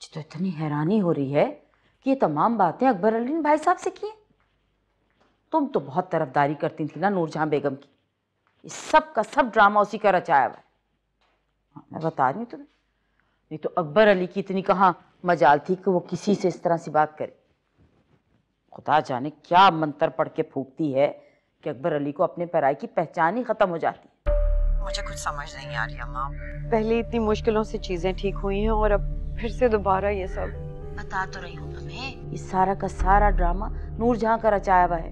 मुझे तो इतनी हैरानी हो रही है कि ये तमाम बातें अकबर अली ने भाई साहब से की हैं। तुम तो बहुत तरफदारी करती थी ना नूरजहां बेगम की। इस सब का सब ड्रामा उसी का रचाया हुआ है। मैं बता रही हूँ तुम्हें, नहीं तो अकबर अली की इतनी कहाँ मजाल थी कि वो किसी से इस तरह से बात करे। खुदा जाने क्या मंत्र पढ़ के फूकती है कि अकबर अली को अपने पराई की पहचान ही खत्म हो जाती है। मुझे कुछ समझ नहीं आ रही अम्मा। पहले इतनी मुश्किलों से चीजें ठीक हुई हैं और अब फिर से दोबारा ये सब। बता तो रही हूँ तुम्हें, इस सारा का सारा ड्रामा नूरजहां का रचाया हुआ है।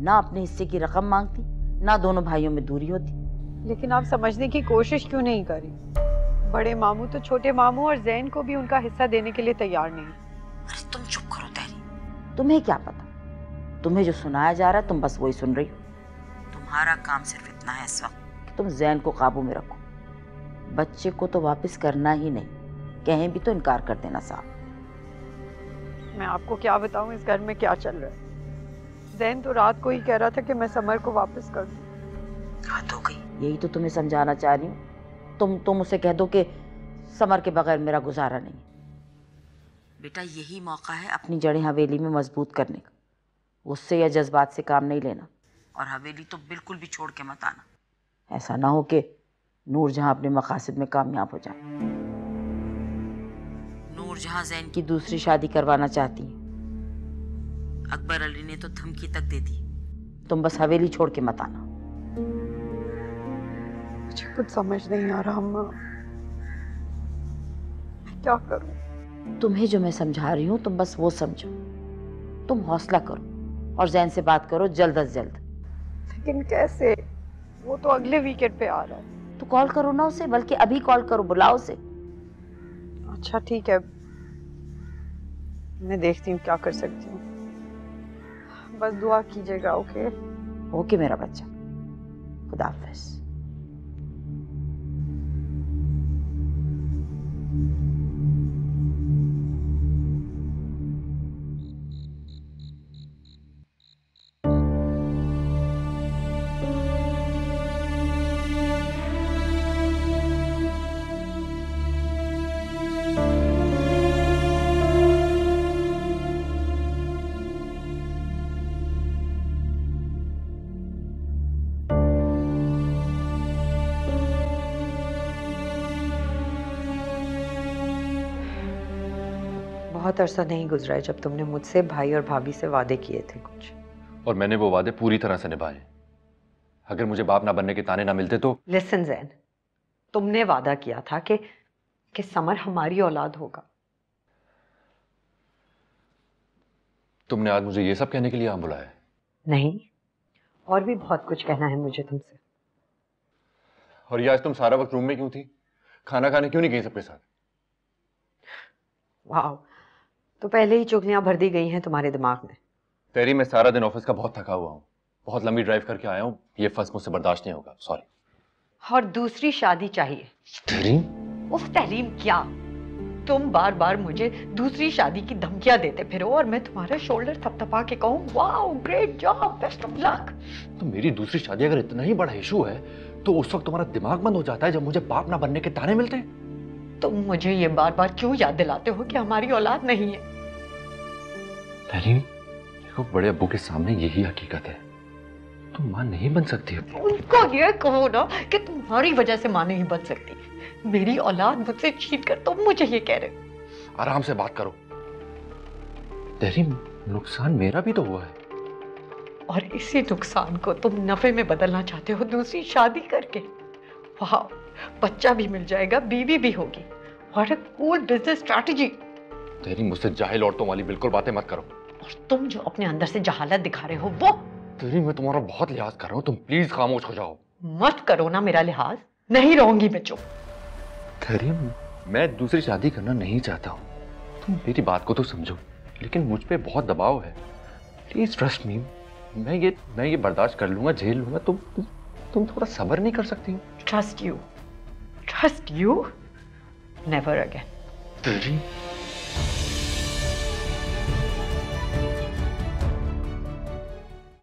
ना अपने हिस्से की रकम मांगती, ना दोनों भाइयों में दूरी होती। लेकिन आप समझने की कोशिश क्यों नहीं करी? बड़े मामू तो छोटे मामू और जैन को भी उनका हिस्सा देने के लिए तैयार नहीं। अरे तुम चुप करो तहरी, तुम्हें क्या पता? तुम्हें जो सुनाया जा रहा है तुम बस वही सुन रही हो। तुम्हारा काम सिर्फ इतना है इस वक्त कि तुम जैन को काबू में रखो। बच्चे को तो वापस करना ही नहीं, कहीं भी तो इनकार कर देना साहब। मैं आपको क्या बताऊं इस घर में क्या चल रहा है। जैन तो रात को ही कह रहा था कि मैं समर को वापस कर दूं। हद हो गई, यही तो तुम्हें समझाना चाह रही हूँ। तुम उसे कह दो कि समर के बगैर मेरा गुजारा नहीं। बेटा यही मौका है अपनी जड़ें हवेली में मजबूत करने का। गुस्से या जज्बात से काम नहीं लेना, और हवेली तो बिल्कुल भी छोड़ के मत आना। ऐसा ना हो कि नूरजहां अपने मकासद में कामयाब हो जाए। नूरजहां जैन की दूसरी शादी करवाना चाहती है। अकबर अली ने तो धमकी तक दे दी। तुम बस हवेली छोड़ के मत आना। मुझे कुछ समझ नहीं आ रहा अम्मा, क्या करूं? तुम्हें जो मैं समझा रही हूँ तुम बस वो समझो। तुम हौसला करो और जैन से बात करो जल्द अज जल्द। लेकिन कैसे? वो तो अगले वीकेंड पे आ रहा है। तो कॉल करो ना उसे, बल्कि अभी कॉल करो, बुलाओ उसे। अच्छा ठीक है, मैं देखती हूँ क्या कर सकती हूँ। बस दुआ कीजिएगा। ओके ओके मेरा बच्चा, खुदा हाफिज। बहुत अरसा नहीं गुजरा है जब तुमने मुझसे, भाई और भाभी से वादे किए थे कुछ, और मैंने वो वादे पूरी तरह से निभाए। अगर मुझे बाप ना बनने के ताने ना मिलते तो। लिसन जैन, तुमने वादा किया था कि समर हमारी औलाद होगा। तुमने आज मुझे ये सब कहने के लिए यहाँ बुलाया है? नहीं, और भी बहुत कुछ कहना है मुझे तुमसे। और ये आज तुम सारा वक्त रूम में क्यों थी? खाना खाने क्यों नहीं गई सबके साथ? वाह, तो पहले ही चुगलियां भर दी गई हैं तुम्हारे दिमाग में। तेरी, मैं सारा दिन ऑफिस का बहुत थका हुआ हूँ, बहुत लंबी ड्राइव करके आया हूँ। ये फंस मुझसे बर्दाश्त नहीं होगा, सॉरी। और दूसरी शादी चाहिए। तहरीम? उफ तहरीम क्या? तुम बार बार मुझे दूसरी शादी की धमकियां देते फिरो और मैं तुम्हारा शोल्डर थपथपा के कहूँ wow great job, best of luck. तो मेरी दूसरी शादी अगर इतना ही बड़ा इशू है तो उस वक्त तुम्हारा दिमाग बंद हो जाता है जब मुझे बाप ना बनने के ताने मिलते हैं। तुम मुझे ये बार बार क्यों याद दिलाते हो कि हमारी औलाद नहीं है? तहरीम, देखो बड़े अब्बू के सामने यही हकीकत है, तुम मां नहीं बन सकती। उनको ये कहो ना कि तुम्हारी वजह से मां नहीं बन सकती। मेरी औलाद मुझसे छीन कर तुम मुझे ये कह रहे हो। आराम से बात करो तहरीम, नुकसान मेरा भी तो हुआ है। और इसी नुकसान को तुम नफे में बदलना चाहते हो दूसरी शादी करके। वाह, बच्चा भी मिल जाएगा, बीवी भी होगी। What a cool business strategy. Tahreem, मुझसे जाहिल औरतों वाली बिल्कुल बातें मत करो। और तुम जो अपने अंदर से जहालत दिखा रहे हो वो। तहरीम, मैं तुम्हारा बहुत लिहाज कर रहा हूँ, तुम प्लीज खामोश हो जाओ। मत करो ना मेरा लिहाज, नहीं रहूंगी मैं चुप। तहरीम, मैं दूसरी शादी करना नहीं चाहता हूँ, तुम मेरी बात को तो समझो। लेकिन मुझ पे बहुत दबाव है, प्लीज ट्रस्ट मी। मैं ये बर्दाश्त कर लूंगा, झेल लूंगा। तुम थोड़ा सब्र नहीं कर सकती? Trust you never again. Tahreem